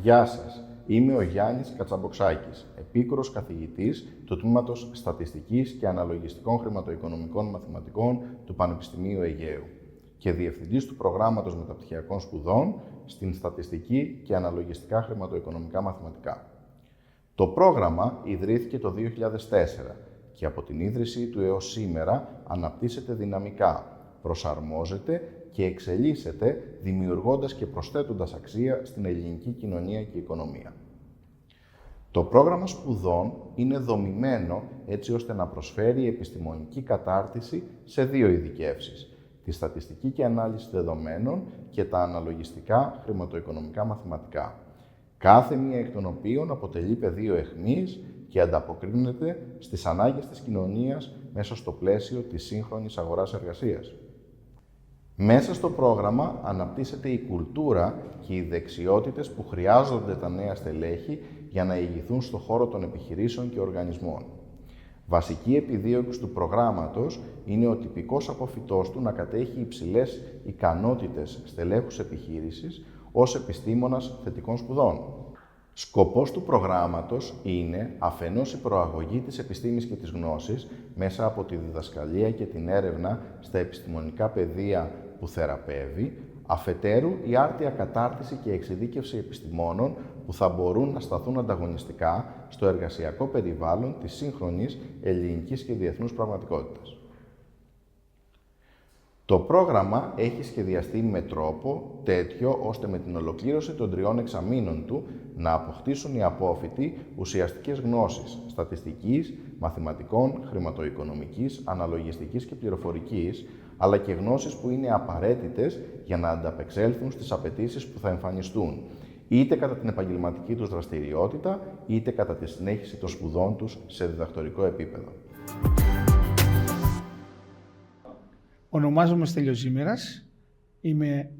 Γεια σας. Είμαι ο Γιάννης Κατσαμποξάκης, επίκουρος καθηγητής του Τμήματος Στατιστικής και Αναλογιστικών Χρηματοοικονομικών Μαθηματικών του Πανεπιστημίου Αιγαίου και Διευθυντής του Προγράμματος Μεταπτυχιακών Σπουδών στην Στατιστική και Αναλογιστικά Χρηματοοικονομικά Μαθηματικά. Το πρόγραμμα ιδρύθηκε το 2004 και από την ίδρυσή του έως σήμερα αναπτύσσεται δυναμικά, προσαρμόζεται και εξελίσσεται, δημιουργώντας και προσθέτοντας αξία στην ελληνική κοινωνία και οικονομία. Το πρόγραμμα σπουδών είναι δομημένο έτσι ώστε να προσφέρει επιστημονική κατάρτιση σε δύο ειδικεύσεις: τη στατιστική και ανάλυση δεδομένων και τα αναλογιστικά χρηματοοικονομικά μαθηματικά, κάθε μία εκ των οποίων αποτελεί πεδίο αιχμής και ανταποκρίνεται στις ανάγκες της κοινωνίας μέσα στο πλαίσιο της σύγχρονης αγοράς εργασίας. Μέσα στο πρόγραμμα αναπτύσσεται η κουλτούρα και οι δεξιότητες που χρειάζονται τα νέα στελέχη για να ηγηθούν στον χώρο των επιχειρήσεων και οργανισμών. Βασική επιδίωξη του προγράμματος είναι ο τυπικός αποφυτός του να κατέχει υψηλές ικανότητες στελέχους επιχείρησης ως επιστήμονας θετικών σπουδών. Σκοπός του προγράμματος είναι αφενός η προαγωγή της επιστήμης και της γνώσης μέσα από τη διδασκαλία και την έρευνα στα επιστημονικά πεδία που θεραπεύει, αφετέρου η άρτια κατάρτιση και εξειδίκευση επιστημόνων που θα μπορούν να σταθούν ανταγωνιστικά στο εργασιακό περιβάλλον της σύγχρονης ελληνικής και διεθνούς πραγματικότητας. Το πρόγραμμα έχει σχεδιαστεί με τρόπο τέτοιο ώστε με την ολοκλήρωση των 3 εξαμήνων του να αποκτήσουν οι απόφοιτοι ουσιαστικές γνώσεις στατιστικής, μαθηματικών, χρηματοοικονομικής, αναλογιστικής και πληροφορικής, αλλά και γνώσεις που είναι απαραίτητες για να ανταπεξέλθουν στις απαιτήσεις που θα εμφανιστούν, είτε κατά την επαγγελματική τους δραστηριότητα, είτε κατά τη συνέχιση των σπουδών τους σε διδακτορικό επίπεδο. Ονομάζομαι Στέλιος Ζήμερας. Είμαι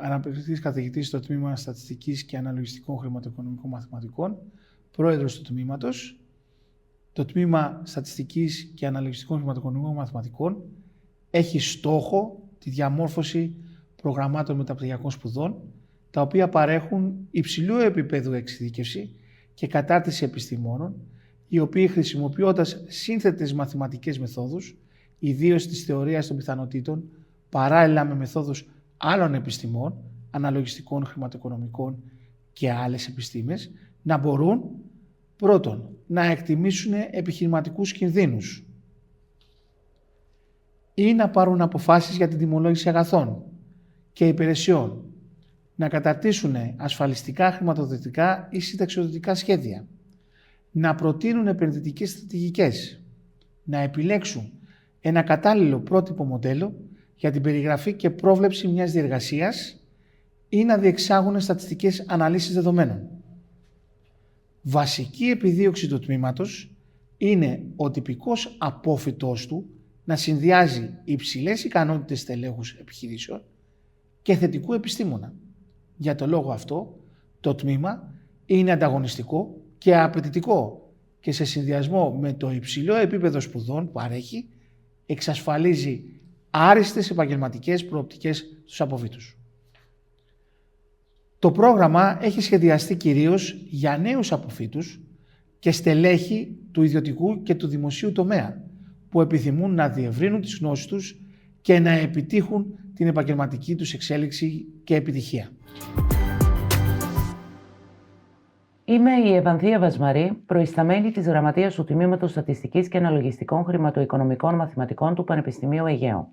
αναπληρωτής καθηγητής στο Τμήμα Στατιστικής και Αναλογιστικών Χρηματοοικονομικών Μαθηματικών, πρόεδρος του τμήματος. Το Τμήμα Στατιστικής και Αναλογιστικών Χρηματοοικονομικών Μαθηματικών έχει στόχο τη διαμόρφωση προγραμμάτων μεταπτυχιακών σπουδών, τα οποία παρέχουν υψηλού επίπεδου εξειδίκευση και κατάρτιση επιστημόνων, οι οποίοι χρησιμοποιώντας σύνθετες μαθηματικές μεθόδους, ιδίως της θεωρίας των πιθανοτήτων, παράλληλα με μεθόδους άλλων επιστημών, αναλογιστικών, χρηματοοικονομικών και άλλες επιστήμες, να μπορούν πρώτον να εκτιμήσουν επιχειρηματικούς κινδύνους ή να πάρουν αποφάσεις για την τιμολόγηση αγαθών και υπηρεσιών, να καταρτήσουν ασφαλιστικά, χρηματοδοτικά ή συνταξιοδοτικά σχέδια, να προτείνουν επενδυτικές στρατηγικές, να επιλέξουν ένα κατάλληλο πρότυπο μοντέλο για την περιγραφή και πρόβλεψη μιας διεργασίας ή να διεξάγουν στατιστικές αναλύσεις δεδομένων. Βασική επιδίωξη του τμήματος είναι ο τυπικός απόφοιτός του να συνδυάζει υψηλές ικανότητες στελέχους επιχειρήσεων και θετικού επιστήμονα. Για το λόγο αυτό, το τμήμα είναι ανταγωνιστικό και απαιτητικό και σε συνδυασμό με το υψηλό επίπεδο σπουδών που παρέχει, εξασφαλίζει άριστες επαγγελματικές προοπτικές στους αποφύτους. Το πρόγραμμα έχει σχεδιαστεί κυρίως για νέους αποφύτους και στελέχη του ιδιωτικού και του δημοσίου τομέα που επιθυμούν να διευρύνουν τις γνώσεις τους και να επιτύχουν την επαγγελματική τους εξέλιξη και επιτυχία. Είμαι η Ευανθία Βασμαρή, προϊσταμένη της Γραμματείας του Τμήματος Στατιστικής και Αναλογιστικών Χρηματοοικονομικών Μαθηματικών του Πανεπιστημίου Αιγαίου.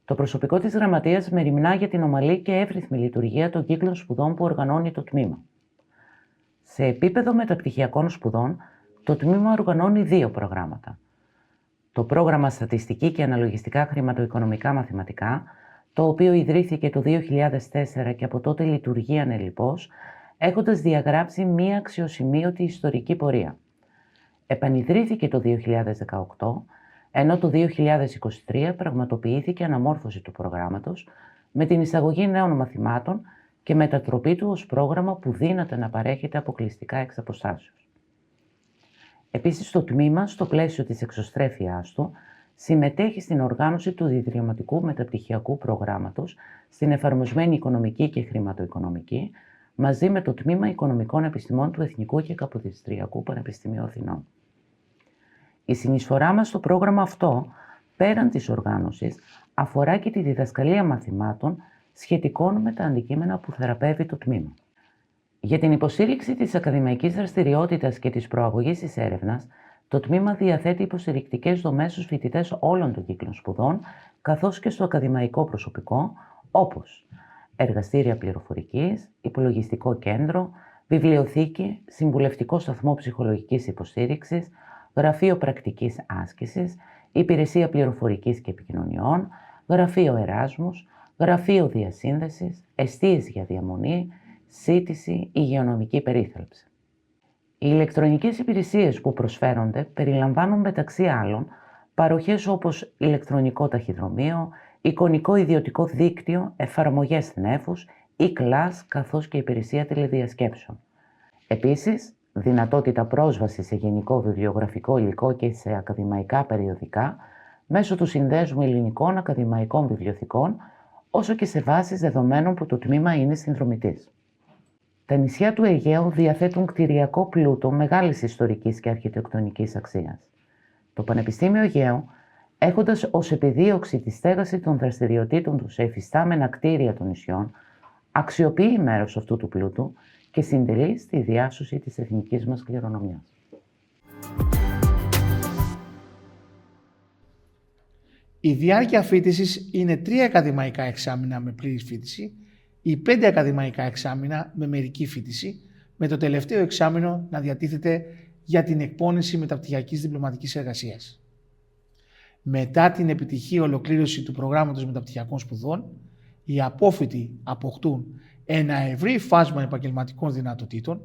Το προσωπικό της Γραμματείας μεριμνά για την ομαλή και εύρυθμη λειτουργία των κύκλων σπουδών που οργανώνει το τμήμα. Σε επίπεδο μεταπτυχιακών σπουδών, το τμήμα οργανώνει 2 προγράμματα. Το πρόγραμμα Στατιστική και Αναλογιστικά Χρηματοοικονομικά Μαθηματικά, το οποίο ιδρύθηκε το 2004 και από τότε λειτουργεί ανελιπώς, έχοντας διαγράψει μία αξιοσημείωτη ιστορική πορεία. Επανιδρύθηκε το 2018, ενώ το 2023 πραγματοποιήθηκε αναμόρφωση του προγράμματος με την εισαγωγή νέων μαθημάτων και μετατροπή του ως πρόγραμμα που δύναται να παρέχεται αποκλειστικά εξ αποστάσεως. Επίσης, το τμήμα, στο πλαίσιο της εξωστρέφειάς του, συμμετέχει στην οργάνωση του διδρυματικού μεταπτυχιακού προγράμματος στην εφαρμοσμένη οικονομική και χρηματοοικονομική, μαζί με το Τμήμα Οικονομικών Επιστημών του Εθνικού και Καποδιστριακού Πανεπιστημίου Αθηνών. Η συνεισφορά μας στο πρόγραμμα αυτό, πέραν της οργάνωσης, αφορά και τη διδασκαλία μαθημάτων σχετικών με τα αντικείμενα που θεραπεύει το τμήμα. Για την υποστήριξη της ακαδημαϊκής δραστηριότητας και της προαγωγής της έρευνας, το τμήμα διαθέτει υποστηρικτικές δομές στους φοιτητές όλων των κύκλων σπουδών, καθώς και στο ακαδημαϊκό προσωπικό, όπως εργαστήρια πληροφορικής, υπολογιστικό κέντρο, βιβλιοθήκη, συμβουλευτικό σταθμό ψυχολογικής υποστήριξης, γραφείο πρακτικής άσκησης, υπηρεσία πληροφορικής και επικοινωνιών, γραφείο Εράσμους, γραφείο διασύνδεσης, εστίες για διαμονή, σύντηση, υγειονομική περίθαλψη. Οι ηλεκτρονικές υπηρεσίες που προσφέρονται περιλαμβάνουν μεταξύ άλλων παροχές όπως ηλεκτρονικό ταχυδρομείο, εικονικό ιδιωτικό δίκτυο, εφαρμογές νέφους, e-class καθώς και υπηρεσία τηλεδιασκέψεων. Επίσης, δυνατότητα πρόσβασης σε γενικό βιβλιογραφικό υλικό και σε ακαδημαϊκά περιοδικά μέσω του Συνδέσμου Ελληνικών Ακαδημαϊκών Βιβλιοθηκών, όσο και σε βάσεις δεδομένων που το τμήμα είναι συνδρομητής. Τα νησιά του Αιγαίου διαθέτουν κτηριακό πλούτο μεγάλης ιστορικής και αρχιτεκτονικής αξίας. Το Πανεπιστήμιο Αιγαίου, έχοντας ως επιδίωξη τη στέγαση των δραστηριοτήτων του σε υφιστάμενα κτίρια των νησιών, αξιοποιεί μέρος αυτού του πλούτου και συντελεί στη διάσωση της εθνικής μας κληρονομιάς. Η διάρκεια φοίτησης είναι 3 ακαδημαϊκά εξάμηνα με πλήρη φοίτηση ή 5 ακαδημαϊκά εξάμηνα με μερική φοίτηση, με το τελευταίο εξάμηνο να διατίθεται για την εκπώνηση μεταπτυχιακής διπλωματικής εργασίας. Μετά την επιτυχή ολοκλήρωση του προγράμματος μεταπτυχιακών σπουδών, οι απόφοιτοι αποκτούν ένα ευρύ φάσμα επαγγελματικών δυνατοτήτων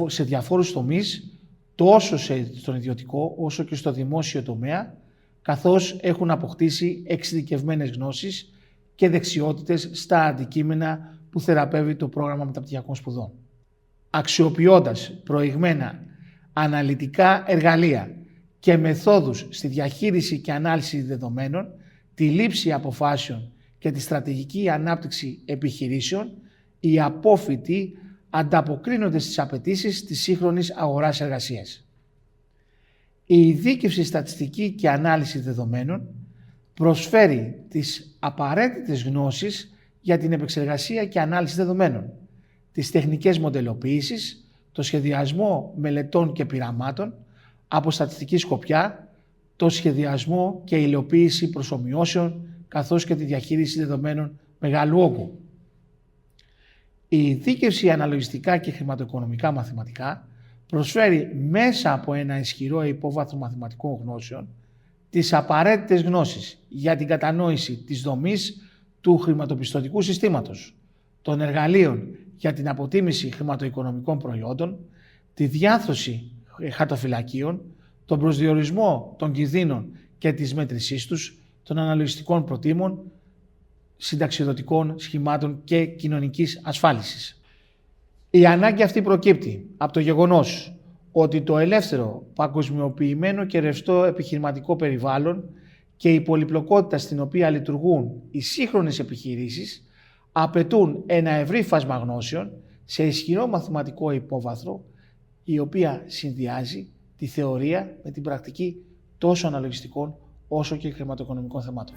σε διαφόρους τομείς, τόσο στον ιδιωτικό όσο και στο δημόσιο τομέα, καθώς έχουν αποκτήσει εξειδικευμένες γνώσεις και δεξιότητες στα αντικείμενα που θεραπεύει το πρόγραμμα μεταπτυχιακών σπουδών. Αξιοποιώντας προηγμένα αναλυτικά εργαλεία και μεθόδους στη διαχείριση και ανάλυση δεδομένων, τη λήψη αποφάσεων και τη στρατηγική ανάπτυξη επιχειρήσεων, οι απόφοιτοι ανταποκρίνονται στις απαιτήσεις της σύγχρονης αγοράς εργασίας. Η ειδίκευση στατιστική και ανάλυση δεδομένων προσφέρει τις απαραίτητες γνώσεις για την επεξεργασία και ανάλυση δεδομένων, τις τεχνικές μοντελοποίησης, το σχεδιασμό μελετών και πειραμάτων, από στατιστική σκοπιά, το σχεδιασμό και υλοποίηση προσομοιώσεων, καθώς και τη διαχείριση δεδομένων μεγάλου όγκου. Η ειδίκευση αναλογιστικά και χρηματοοικονομικά μαθηματικά προσφέρει μέσα από ένα ισχυρό υπόβαθρο μαθηματικών γνώσεων τις απαραίτητες γνώσεις για την κατανόηση της δομής του χρηματοπιστωτικού συστήματος, των εργαλείων για την αποτίμηση χρηματοοικονομικών προϊόντων, τη διάρθρωση χαρτοφυλακίων, τον προσδιορισμό των κινδύνων και της μέτρησής τους, των αναλογιστικών προτίμων, συνταξιοδοτικών σχημάτων και κοινωνικής ασφάλισης. Η ανάγκη αυτή προκύπτει από το γεγονός ότι το ελεύθερο, παγκοσμιοποιημένο και ρευστό επιχειρηματικό περιβάλλον και η πολυπλοκότητα στην οποία λειτουργούν οι σύγχρονες επιχειρήσεις απαιτούν ένα ευρύ φάσμα γνώσεων σε ισχυρό μαθηματικό υπόβαθρο, η οποία συνδυάζει τη θεωρία με την πρακτική τόσο αναλογιστικών όσο και χρηματοοικονομικών θεμάτων.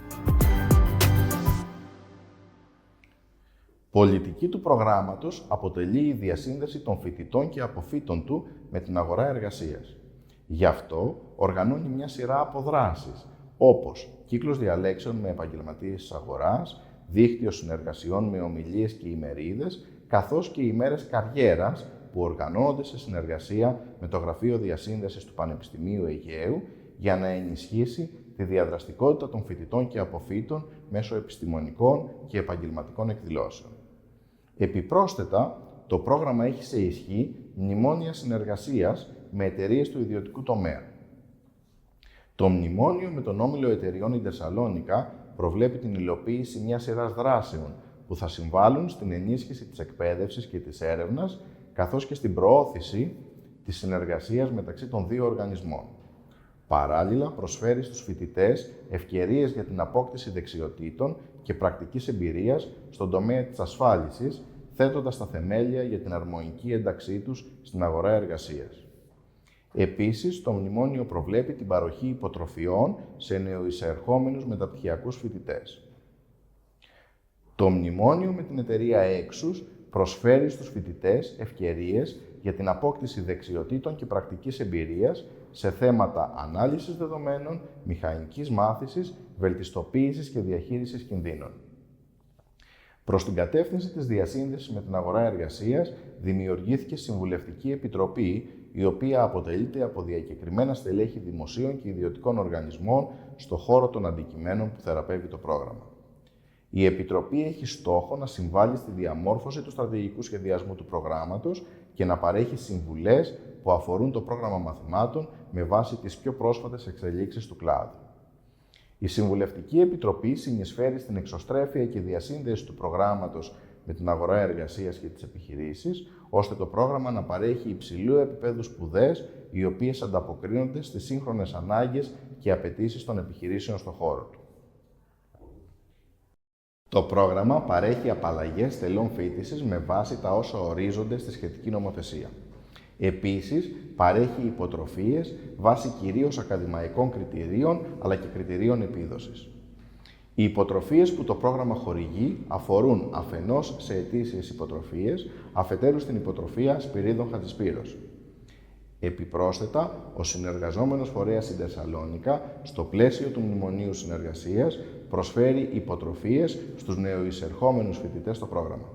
Πολιτική του προγράμματος αποτελεί η διασύνδεση των φοιτητών και αποφύτων του με την αγορά εργασίας. Γι' αυτό οργανώνει μια σειρά από δράσεις, όπως κύκλος διαλέξεων με επαγγελματίες της αγοράς, δίκτυο συνεργασιών με ομιλίες και ημερίδες, καθώς και ημέρες καριέρας που οργανώνονται σε συνεργασία με το Γραφείο Διασύνδεσης του Πανεπιστημίου Αιγαίου για να ενισχύσει τη διαδραστικότητα των φοιτητών και αποφύτων μέσω επιστημονικών και επαγγελματικών εκδηλώσεων. Επιπρόσθετα, το πρόγραμμα έχει σε ισχύ μνημόνια συνεργασίας με εταιρείες του ιδιωτικού τομέα. Το μνημόνιο με τον Όμιλο Εταιριών Ιντερσαλόνικα προβλέπει την υλοποίηση μιας σειράς δράσεων που θα συμβάλλουν στην ενίσχυση της εκπαίδευσης και της έρευνας, καθώς και στην προώθηση της συνεργασίας μεταξύ των δύο οργανισμών. Παράλληλα, προσφέρει στους φοιτητές ευκαιρίες για την απόκτηση δεξιοτήτων και πρακτικής εμπειρίας στον τομέα της ασφάλισης, θέτοντας τα θεμέλια για την αρμονική ένταξή τους στην αγορά εργασίας. Επίσης, το μνημόνιο προβλέπει την παροχή υποτροφιών σε νεοεισερχόμενους μεταπτυχιακούς φοιτητές. Το μνημόνιο με την εταιρεία Exus προσφέρει στους φοιτητές ευκαιρίες για την απόκτηση δεξιοτήτων και πρακτικής εμπειρίας σε θέματα ανάλυσης δεδομένων, μηχανικής μάθησης, βελτιστοποίησης και διαχείρισης κινδύνων. Προς την κατεύθυνση της διασύνδεσης με την αγορά εργασίας, δημιουργήθηκε Συμβουλευτική Επιτροπή, η οποία αποτελείται από διακεκριμένα στελέχη δημοσίων και ιδιωτικών οργανισμών στον χώρο των αντικειμένων που θεραπεύει το πρόγραμμα. Η Επιτροπή έχει στόχο να συμβάλλει στη διαμόρφωση του στρατηγικού σχεδιασμού του προγράμματος και να παρέχει συμβουλές που αφορούν το πρόγραμμα μαθημάτων με βάση τις πιο πρόσφατες εξελίξεις του κλάδου. Η Συμβουλευτική Επιτροπή συνεισφέρει στην εξωστρέφεια και διασύνδεση του προγράμματος με την αγορά εργασίας και τις επιχειρήσεις, ώστε το πρόγραμμα να παρέχει υψηλού επίπεδου σπουδές, οι οποίες ανταποκρίνονται στις σύγχρονες ανάγκες και απαιτήσεις των επιχειρήσεων στον χώρο του. Το πρόγραμμα παρέχει απαλλαγές τελών φοιτησης με βάση τα όσα ορίζονται στη σχετική νομοθεσία. Επίσης, παρέχει υποτροφίες βάσει κυρίως ακαδημαϊκών κριτηρίων, αλλά και κριτηρίων επίδοσης. Οι υποτροφίες που το πρόγραμμα χορηγεί αφορούν αφενός σε ετήσιες υποτροφίες, αφετέρου στην υποτροφία Σπυρίδων Χατζησπύρος. Επιπρόσθετα, ο συνεργαζόμενος φορέας στην Θεσσαλόνικα, στο πλαίσιο του Μνημονίου Συνεργασίας, προσφέρει υποτροφίες στους νεοεισερχόμενους φοιτητές στο πρόγραμμα.